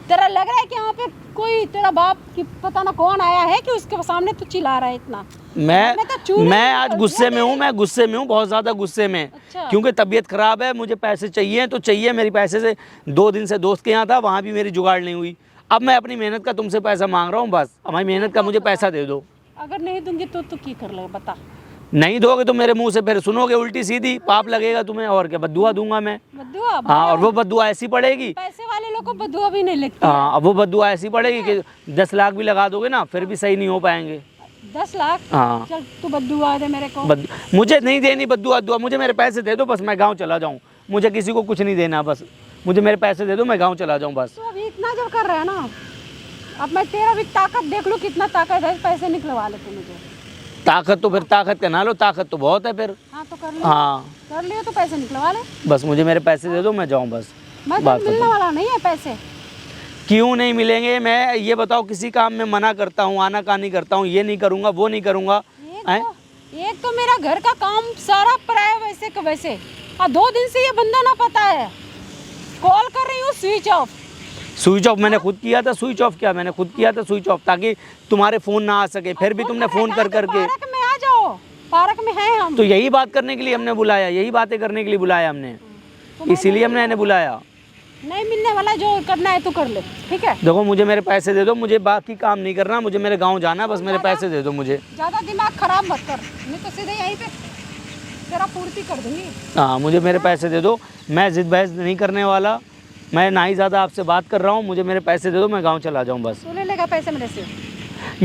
तेरा लग रहा है कि यहाँ पे कोई तेरा बाप की पता ना कौन आया है कि उसके सामने तू चिल्ला रहा है इतना। मैं आज गुस्से में हूँ, मैं गुस्से में हूँ, बहुत ज़्यादा गुस्से में। अच्छा। क्योंकि तबीयत ख़राब है, मुझे पैसे चाहिए तो चाहिए, मेरी पैसे से 2 दिन से दोस्त के यहाँ था, वहाँ भी मेरी जुगाड़ नहीं हुई। अब मैं अपनी मेहनत का तुमसे पैसा मांग रहा हूँ, बस हमारी मेहनत का मुझे पैसा दे दो। अगर नहीं दूंगी तो तू की कर ले बता। नहीं दोगे तो मेरे मुंह से फिर सुनोगे उल्टी सीधी, पाप लगेगा तुम्हें, और क्या बद्दुआ दूंगा मैं। बद्दुआ? हाँ, और वो बद्दुआ ऐसी पड़ेगी, पैसे वाले लोग को बद्दुआ भी नहीं लगती। हाँ, अब वो बद्दुआ ऐसी पड़ेगी कि 10 लाख भी लगा दोगे ना फिर भी सही नहीं हो पाएंगे। 10 लाख? हाँ, चल तू बद्दुआ दे मेरे को। मुझे नहीं देनी बद्दुआ, मुझे मेरे पैसे दे दो बस, मैं गाँव चला जाऊँ, मुझे किसी को कुछ नहीं देना, बस मुझे मेरे पैसे दे दो, मैं गाँव चला जाऊँ बस। तो अभी इतना जब कर रहा है ना, अब मैं तेरा भी ताकत देख लूँ कितना ताकत है, पैसे निकलवा लेते मुझे। ताकत तो फिर ताकत का ना लो, ताकत तो बहुत है फिर। हाँ तो कर लियो, हाँ कर लियो तो पैसे निकलवा ले। बस मुझे मेरे पैसे दे दो, मैं जाऊँ बस। मैं बात तो मिलने वाला नहीं है पैसे। क्यों नहीं मिलेंगे? मैं ये बताओ, किसी काम में मना करता हूँ, आनाकानी करता हूँ, ये नहीं करूँगा वो नहीं करूँगा। एक तो मेरा घर का काम सारा पड़ा वैसे का वैसे, और 2 दिन से ये बंदा ना पता है, कॉल कर रही हूँ स्विच ऑफ। स्विच ऑफ मैंने खुद किया था। स्विच ऑफ क्या? मैंने खुद किया था स्विच ऑफ, ताकि तुम्हारे फ़ोन ना आ सके। फिर भी तुमने फ़ोन कर करके। पार्क में आ जाओ, पार्क में है हम। तो यही बात करने के लिए हमने बुलाया, यही बातें करने के लिए बुलाया हमने, इसीलिए हमने इन्हें बुलाया। नहीं मिलने वाला, जो करना है तू कर ले, ठीक है। देखो मुझे मेरे पैसे दे दो, मुझे बाकी काम नहीं करना, मुझे मेरे गांव जाना है, बस मेरे पैसे दे दो मुझे। ज़्यादा दिमाग खराब मत कर, नहीं तो सीधे यहीं पे तेरा पूर्ति कर दूंगी। हाँ मुझे मेरे पैसे दे दो, मैं जिद बहस नहीं करने वाला, मैं ना ही ज़्यादा आपसे बात कर रहा हूँ। मुझे मेरे पैसे दे दो, मैं गाँव चला जाऊँ बस। तू ले लेगा पैसे मेरे से?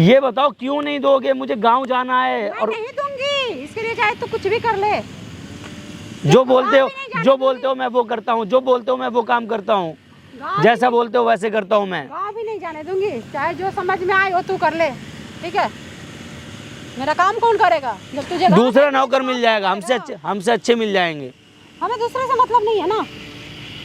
ये बताओ क्यों नहीं दोगे? मुझे गाँव जाना है। मैं और नहीं दूंगी, इसके लिए चाहे तू कुछ भी कर ले। जो बोलते हो मैं वो करता हूँ, जो बोलते हो मैं वो काम करता हूँ, जैसा बोलते हो वैसे करता हूँ मैं। गाँव भी नहीं जाने दूंगी, चाहे जो समझ में आए वो तू कर ले, ठीक है। मेरा काम कौन करेगा जब तुझे दूसरा नौकर मिल जाएगा, हमसे अच्छे मिल जाएंगे। हमें दूसरे से मतलब नहीं है ना।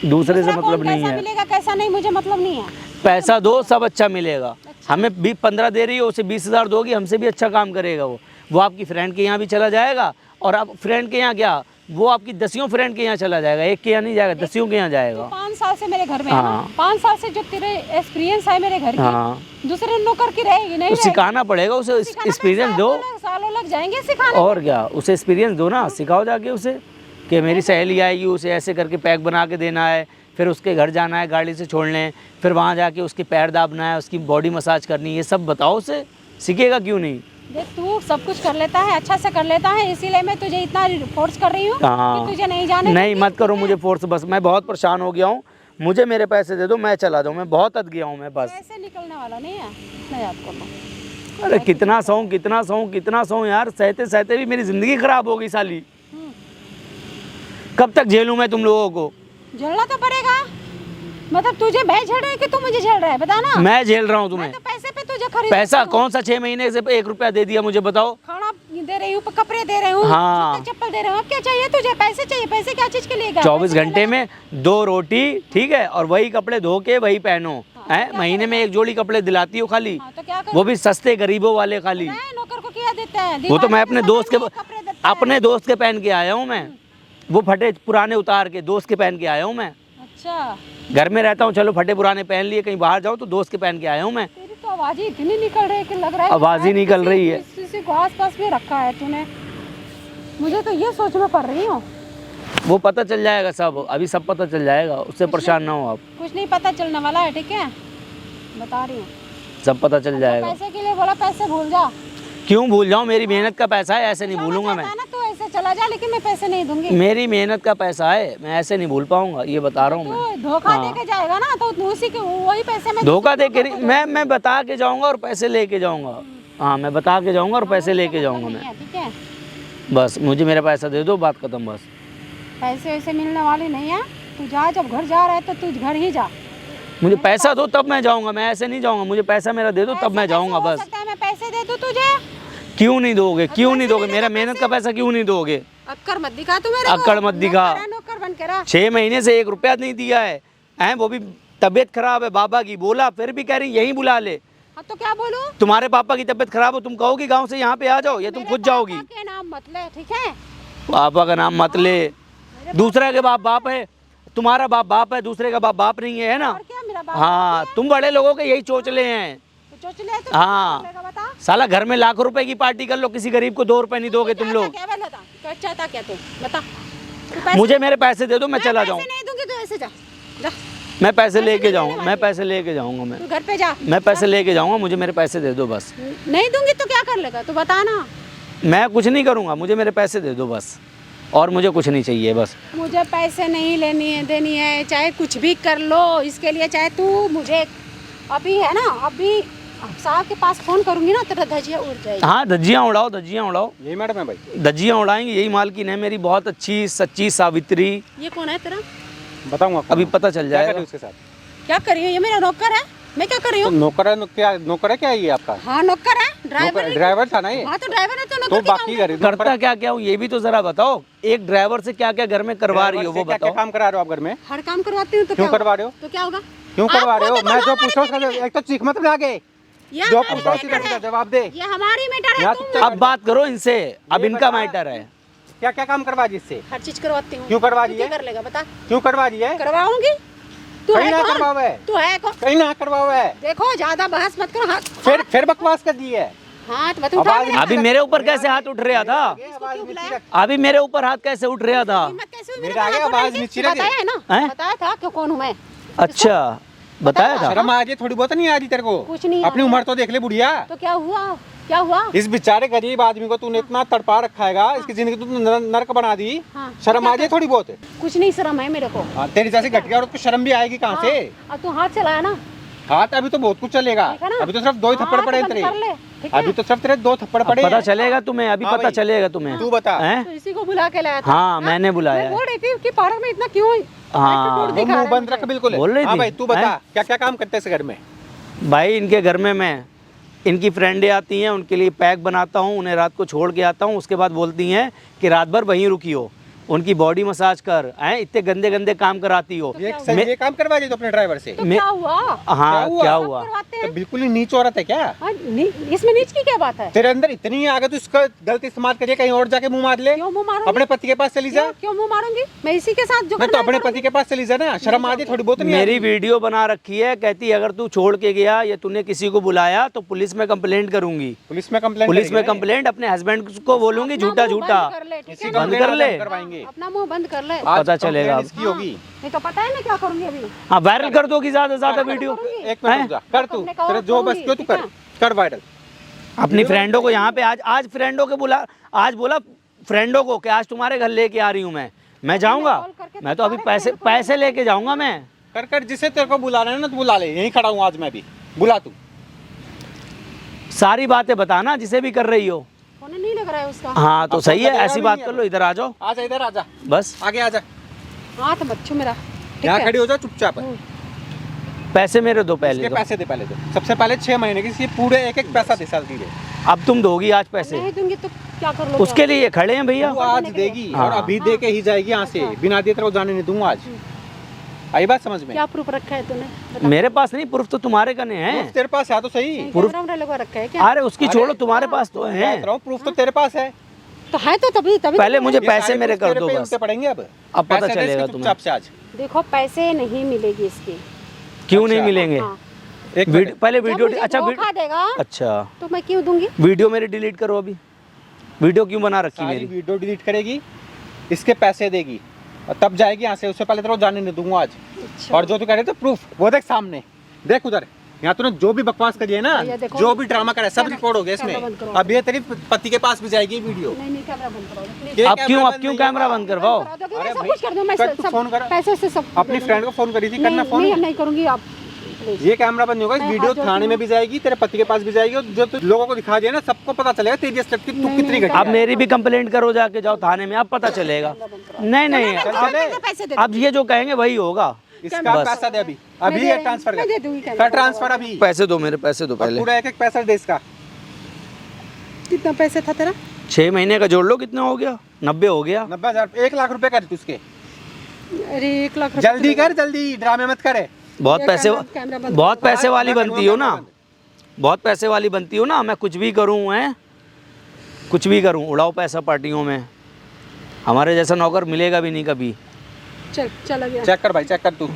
दूसरे से दूसरा मतलब कौन नहीं कैसा है। मिलेगा कैसा नहीं मुझे मतलब नहीं है। पैसा दो, सब अच्छा मिलेगा। हमें 15 दे रही हो, उसे 20,000 दोगी, हमसे भी अच्छा काम करेगा वो आपकी फ्रेंड के यहाँ भी चला जाएगा, और आप फ्रेंड के यहाँ क्या, वो आपकी 10 फ्रेंड के यहाँ चला जाएगा, एक के यहाँ नहीं जाएगा, 10 के यहाँ जाएगा। 5 साल से मेरे घर में है ना, 5 साल से जो तेरे एक्सपीरियंस है मेरे घर की, दूसरे नौकर की रहेगी नहीं? तो सिखाना पड़ेगा उसे, एक्सपीरियंस दो। सालों लग जाएंगे सिखाने। और क्या, उसे एक्सपीरियंस दो ना, सिखाओ जाके उसे कि मेरी सहेली आएगी, उसे ऐसे करके पैक बना के देना है, फिर उसके घर जाना है गाड़ी से छोड़ने, फिर वहाँ जाके उसके पैर दाबना है, उसकी बॉडी मसाज करनी है, ये सब बताओ उसे, सीखेगा क्यों नहीं? देख तू सब कुछ कर लेता है, अच्छा से कर लेता है, इसीलिए मैं तुझे इतना फोर्स कर रही हूँ कि तुझे नहीं जाने। नहीं मत करो मुझे फोर्स, बस मैं बहुत परेशान हो गया हूँ, मुझे मेरे पैसे दे दो, मैं चला जाऊँ, मैं बहुत अद गया हूँ मैं बस। पैसे निकलने वाला नहीं है, मैं याद कर लो। अरे कितना सहूँ यार, सहते सहते भी मेरी ज़िंदगी ख़राब हो गई साली। कब तक झेलूँ मैं तुम लोगों को? झेलना तो पड़ेगा, मतलब तुझे मैं झेल रहा है कि तू मुझे झेल रहा है, बता ना। मैं झेल रहा हूँ तुम्हें। मैं तो पैसे पे तुझे खरीद, पैसा कौन सा 6 महीने से 1 रुपया दे दिया मुझे बताओ? खाना दे रही हूँ, कपड़े दे रही हूँ, हाँ। जूते चप्पल दे रही हूँ, अब क्या चाहिए तुझे? पैसे चाहिए, पैसे क्या चीज के लिए? 24 घंटे में 2 रोटी, ठीक है, और वही कपड़े धो के वही पहनो है। महीने में 1 जोड़ी कपड़े दिलाती हो खाली, तो क्या करूं? वो भी सस्ते गरीबों वाले खाली। नौकर को क्या देता है? वो तो मैं अपने अपने दोस्त के पहन के आया हूँ मैं, वो फटे पुराने उतार के दोस्त के पहन के आया हूँ मैं। अच्छा, घर में रहता हूँ, चलो फटे पुराने पहन लिए, कहीं बाहर जाऊँ तो दोस्त के पहन के आया हूँ मैं। तेरी तो आवाज ही इतनी निकल रही है कि लग रहा है आवाज ही निकल रही है। किसी को आस-पास भी रखा है तूने, मुझे तो ये सोच में पड़ रही हूँ। वो पता चल जाएगा सब, अभी सब पता चल जाएगा, उससे परेशान ना हो आप। कुछ नहीं पता चलने वाला है, ठीक है, बता रही हूँ। सब पता चल जाएगा। पैसे के लिए बोला, पैसे भूल जा। क्यों भूल जाऊँ? मेरी मेहनत का पैसा है, ऐसे नहीं भूलूंगा मैं। ना तू ऐसे चला जा, लेकिन मैं पैसे नहीं दूंगी। मेरी मेहनत का पैसा है, मैं ऐसे नहीं भूल पाऊंगा, ये बता रहा हूँ मैं। धोखा दे के जाएगा ना, तो उसी के वही पैसे में धोखा दे के मैं बता के जाऊंगा और पैसे लेके जाऊंगा। हाँ मैं बता के जाऊंगा और पैसे लेके जाऊंगा मैं, ठीक है। बस मुझे मेरा पैसा दे दो, बात खत्म बस। पैसे वैसे मिलने वाले नहीं है, तू जा, जब घर जा रहा है तो तू घर ही जा। मुझे पैसा दो तब मैं जाऊंगा, मैं ऐसे नहीं जाऊंगा, मुझे पैसा मेरा दे दो तब मैं जाऊंगा बस। मैं पैसे दे दूं तुझे? क्यों नहीं दोगे? क्यों नहीं दोगे? मेरा मेहनत का पैसा क्यों नहीं दोगे? अक्कर मत दिखा तू मेरे को। अक्कड़ मत दिखा। नौकर बन के रहा। 6 महीने से 1 रुपया नहीं दिया है, वो भी तबीयत खराब है बाबा की, बोला फिर भी कह रही यहीं बुला ले। हाँ तो क्या बोलूं? तुम्हारे पापा की तबीयत खराब हो, तुम कहोगी गाँव से यहाँ पे आ जाओ, या तुम खुद जाओगी? पापा के नाम मत ले, ठीक है? पापा का नाम मत ले, दूसरे के बाप बाप है, तुम्हारा बाप बाप है, दूसरे का बाप बाप नहीं है ना? और क्या मेरा बाप? हाँ तुम बड़े लोगों के यही चोचले हैं। तो चोचले तो हाँ बता। साला घर में लाखों रुपए की पार्टी कर लो, किसी गरीब को 2 रुपए नहीं दोगे तुम लोग। क्या चाहता क्या तू बता? मुझे मेरे पैसे दे दो, मैं चला जाऊँ। नहीं दूंगी तो ऐसे जा, जा। मैं पैसे लेके जाऊँगा, मैं पैसे लेके जाऊँगा, मैं तू घर पे जा। मैं पैसे लेके जाऊँगा, मुझे मेरे पैसे दे दो बस। नहीं दूंगी तो क्या कर लेगा तू बता ना? मैं कुछ नहीं करूँगा, मुझे मेरे पैसे दे दो बस, और मुझे कुछ नहीं चाहिए बस। मुझे पैसे नहीं देनी है, चाहे कुछ भी कर लो इसके लिए, चाहे तू मुझे अभी है ना, अभी साहब के पास फोन करूंगी ना, तेरा धजिया उड़ जाएगी। हाँ धज्जियाँ उड़ाओ, धज्जियाँ उड़ाओ। यही मैडम है भाई? धज्जियाँ उड़ाएंगे, यही मालकिन है मेरी, बहुत अच्छी सच्ची सावित्री। ये कौन है तेरा? बताऊंगा आपको। अभी पता चल क्या जाएगा। करें उसके साथ? क्या करियो? ये मेरा नौकर है। मैं क्या कर रही तो हूँ? नौकर है क्या ये आपका? हाँ नौकर है, ड्राइवर नहीं। ड्राइवर था ना ये? हाँ तो ड्राइवर है तो तो नौकर की बाकी काम है। करता क्या क्या हूँ ये भी तो जरा बताओ। एक ड्राइवर से क्या क्या घर में करवा रही हो वो क्या क्या बताओ। काम करा रहे हो आप घर में? हर काम करवाती हूँ तो क्यों क्या करवा रहे हो? तो क्या होगा? क्यों करवा रहे हो? आपको तो मैं करो जो हमारी पूछ रहा हूँ जिंदगी एक तो चीख मत में आगे, ये जो हमारी पूछ रहा हूँ मैटर सीधा है। जवाब दे। ये हमारी मैटर है, यहाँ तुम तो अब बात करो इनसे, अब इनका बता। मैटर है। क्या क्या काम करवा दी इससे? हर चीज करवाती हूँ। क्यों करवा तू रही क्या है? कर लेगा बता? क्यों करवा रही है? करवाऊंगी। तू कहीं है ना कौन? करवाओ है, तू है कौन? कहीं ना करवाओ है। देखो ज्यादा बहस मत करो। फिर बकवास कर दी है। हाथ मत उठा। आवाज अभी मेरे ऊपर कैसे हाथ उठ रहा था? आवाज क्यों नीचे बुलाया? रख। अभी मेरे ऊपर हाथ कैसे उठ रहा था? हिम्मत कैसे हुई मेरे मेरा पे आगे हाथ आवाज उठाने की? नीचे रख। बताया है ना? हैं? बताया था कि कौन हूँ मैं? अच्छा बताया था। शर्म आ रही है थोड़ी बहुत नहीं आ रही तेरे को? कुछ नहीं आ अपनी रहा। उम्र तो देख ले बुढ़िया। तो क्या हुआ? क्या हुआ? इस बेचारे गरीब आदमी को तूने इतना तड़पा रखा है, इसकी जिंदगी तू नरक बना दी। हाँ। शर्म आ रही है थोड़ी बहुत? कुछ नहीं शर्म है मेरे को। हाँ, तेरी जैसी घटिया औरत को शर्म भी आएगी कहाँ से? अब तू हाथ चलाया ना? हाथ अभी तो बहुत कुछ चलेगा। ठीक है ना? अभी तो सिर्फ 2 ही थप्पड़ हाथ पड़े बंद तेरे। कर ले, ठीक है? अभी तो सिर्फ तेरे 2 थप्पड़ अब पड़े पता हैं। चलेगा तुम्हें, अभी हाँ पता भाई। चलेगा तुम्हें। तू बता। हैं? तो इसी को बुला के लाया था। हाँ मैंने बुलाया मैं है। बोल रही थी कि पार्लर में इतना क्यों हाँ। attitude वो दिखा मुंह रहा है बंद मुझे? रख बिल्कुल। बोल रही हाँ थी। भाई तू बता हैं? क्या क्या काम करते हैं इस घर में? भाई इनके घर में मैं इनकी फ्रेंडें आती हैं, उनके लिए पैक बनाता हूँ, उन्हें रात को छोड़ के आता हूँ। उसके बाद बोलती हैं कि रात भर वहीं रुकी हो, उनकी बॉडी मसाज कर। हैं इतने गंदे गंदे काम कराती हो। ये काम करवा दी तो अपने ड्राइवर से? तो मैं- क्या हुआ? हाँ क्या क्या हुआ? हुआ? करवाते तो हैं। बिल्कुल ही नीच औरत है क्या? हाँ, इसमें नीच की क्या बात है? तेरे अंदर इतनी आगे तो इसका गलत इस्तेमाल करिए, कहीं और जाके मुंह मार ले। क्यों मुंह मारूंगी? अपने पति के पास चली जा। क्यों मुंह मारूंगी? मैं इसी के साथ जो मैं तो करना है अपने करूंगी। पति के पास चली जा ना। शर्म आती थोड़ी बहुत नहीं? मेरी आती? वीडियो बना रखी है, कहती अगर तू छोड़ के गया या तूने किसी को बुलाया तो पुलिस में कंप्लेंट करूंगी। पुलिस में कंप्लेंट पुलिस में कंप्लेंट अपने हस्बैंड को बोलूंगी अपना झूठा मुंह झूठा। बंद कर ले, ठीक है? बंद कर ले। करवाएंगे। अपना मुंह बंद कर ले। आज पता चलेगा कंप्लेंट अब। इसकी होगी। नहीं तो पता है मैं क्या करूंगी अभी? हाँ वायरल कर दोगी ज्यादा से ज्यादा वीडियो। एक मिनट रुक जा। कर तू, अपने कवर तेरे जो बस करूंगी, क्यों तू ठीक कर है? कर वायरल। अपनी फ्रेंडों को यहाँ पे आज फ्रेंडों के बुला, आज बोला फ्रेंडों को कि आज तुम्हारे घर लेके आ रही हूँ मैं जाऊंगा। कॉल करके मैं तो अभी सारे पैसे friend को पैसे लेके जाऊंगा मैं। कर कर जिसे तेरे को बुला रहे हैं ना तू बुला ले, यहीं खड़ा हूँ आज मैं भी। बुला तू। सारी बातें बताना जिसे भी कर रही हो। फोन नहीं लग रहा है उसका। हाँ तो अब सही है, फोन ऐसी लगेगा बात भी कर नहीं लो, इधर आ जाओ आजा इधर आजा, बस। आगे आजा। हाथ मत छू मेरा, ठीक यहाँ है? खड़ी हो जा चुपचाप। पैसे मेरे दो पहले इसके तो। पैसे दे पहले तो। सबसे पहले 6 महीने की इसकी पूरे एक पैसा दे साल दीजिए। अब तुम दोगी आज पैसे, नहीं दूंगी तो क्या कर लोगे? उसके लिए खड़े हैं भैया। तू आज देगी हाँ। और अभी दे के ही जाएगी यहाँ से। बिना दिए तेरे को जाने नहीं दूंगा आज। आई बात समझ में? क्या प्रूफ रखा है तूने? बता। मेरे पास नहीं, प्रूफ तो तुम्हारे कने हैं। प्रूफ तेरे पास है तो सही। कैमरा वैमरा लगा रखा है क्या? अरे उसकी छोड़ो, तुम्हारे पास तो है। बात रहा हूँ, प्रूफ तो तेरे पास है। तो है तो तभी तभी पहले तो मुझे ये पैसे सारे मेरे proof कर तेरे दो पे बस। उल्टे पड़ेंगे अब पता पैसे दे इसके चलेगा चुपचाप से आज। देखो पैसे नहीं मिलेगी इसकी। क्यों नहीं अच्छा। मिलेंगे? हाँ। एक वीडियो पहले जब वीडियो मुझे अच्छा धोखा देगा अच्छा तो मैं क्यों दूंगी? वीडियो मेरी डिलीट करो अभी। वीडियो क्यों बना रखी सारी मेरी? वीडियो डिलीट करेगी, इसके पैसे देगी और तब जाएगी यहाँ से। उससे पहले तेरे को जाने नहीं दूंगा आज। अच्छा। और जो तू कह रहे थे प्रूफ वो देख सामने, देख उधर। यहाँ तूने जो भी बकवास करी है ना, भैया देखो। जो भी ड्रामा करा है सब कैमरा- रिकॉर्ड हो गया कैमरा बंद इसमें। करो। अब ये तेरी पति के पास भी जाएगी वीडियो। नहीं नहीं कैमरा बंद करो प्लीज। ये अब कैमरा क्यों बंद नहीं कैमरा होगा। बंद करवाओ? करा दोगे, अरे मैं सब भाई, कुछ कर दूं। मैं कर तू सब फोन कर। पैसे से सब अपनी दे फ्रेंड को फोन करी थी, करना नहीं, फोन। नहीं नहीं करूंगी आप प्लीज। ये कैमरा बंद नहीं होगा, मैं वीडियो हाथ जोड़ती थाने में हूँ। भी जाएगी, तेरे पति के पास भी जाएगी और जो तू लोगों को दिखा दिया ना सबको पता चलेगा तेरी असलियत की तू नहीं, कितनी नहीं, घटिया अब है। मेरी भी कंप्लेंट करो, जाके जाओ थाने में, अब पता चलेगा। नहीं नहीं चल चले। पैसे दे अब ये जो कहेंगे वही होगा। इसका बस। पैसा दे अभी मैं अभी दे ये रही- ट्रांसफर मैं दे दूंगी कैमरा। कर ट्रांसफर अभी। पैसे दो मेरे, पैसे दो और पहले। पूरा एक पैसा दे इसका। कितना पैसे था तेरा? 6 महीने का जोड़ लो, कितना हो गया? 90 हो गया। 90,000 1 लाख रुपए कर तू उसके। अरे 1 लाख रुपए जल्दी कर, जल्दी ड्रामे मत करे। बहुत ये पैसे कैमरा बंद बहुत पैसे वाली मैं बनती हो ना, करूँगा बहुत पैसे वाली बनती हो ना। मैं कुछ भी करूँ है, कुछ भी करूँ, उड़ाओ पैसा पार्टियों में। हमारे जैसा नौकर मिलेगा भी नहीं कभी। चल चला गया। चेक कर भाई, चेक कर तू।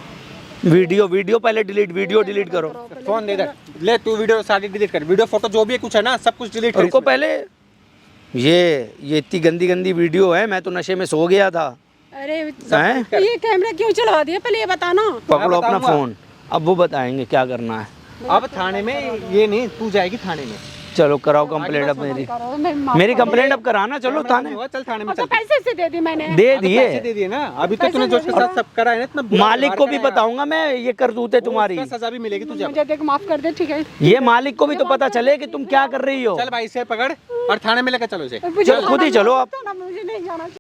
वीडियो पहले डिलीट, वीडियो डिलीट करो। फोन दे इधर, ले तू वीडियो सारी डिलीट कर। वीडियो फोटो जो भी है कुछ है ना सब कुछ डिलीट कर। रुको इसमें। पहले, ये इतनी गंदी गंदी वीडियो है, मैं तो नशे में सो गया था। अरे हैं? ये कैमरा क्यों चलवा दिया पहले ये बताना। पकड़ो अपना बताऊंगा। फोन, अब वो बताएंगे क्या करना है। अब थाने में ये नहीं, तू जाएगी थाने में। चलो कराओ कंप्लेंट अब मेरी। मेरी कंप्लेंट अब कराना, चलो थाने। चल थाने में अब तो चल। पैसे से दे दी मैंने। दे अभी पैसे दिए, दे दिए ना, अभी तो पैसे तूने जो दे उसके साथ सब करा है ना इतना बुरा मालिक को भी व्यवहार कराया। बताऊंगा मैं, ये करतूतें तुम्हारी। उसका सजा भी मिलेगी तुझे। मुझे देख माफ कर दे, ठीक है? ये मालिक को भी तो पता चले कि तुम क्या कर रही हो। चल भाई इसे पकड़ और थाने में लेकर चलो इसे। मुझे चल, खुद ही चलो आप। मुझे नहीं जाना।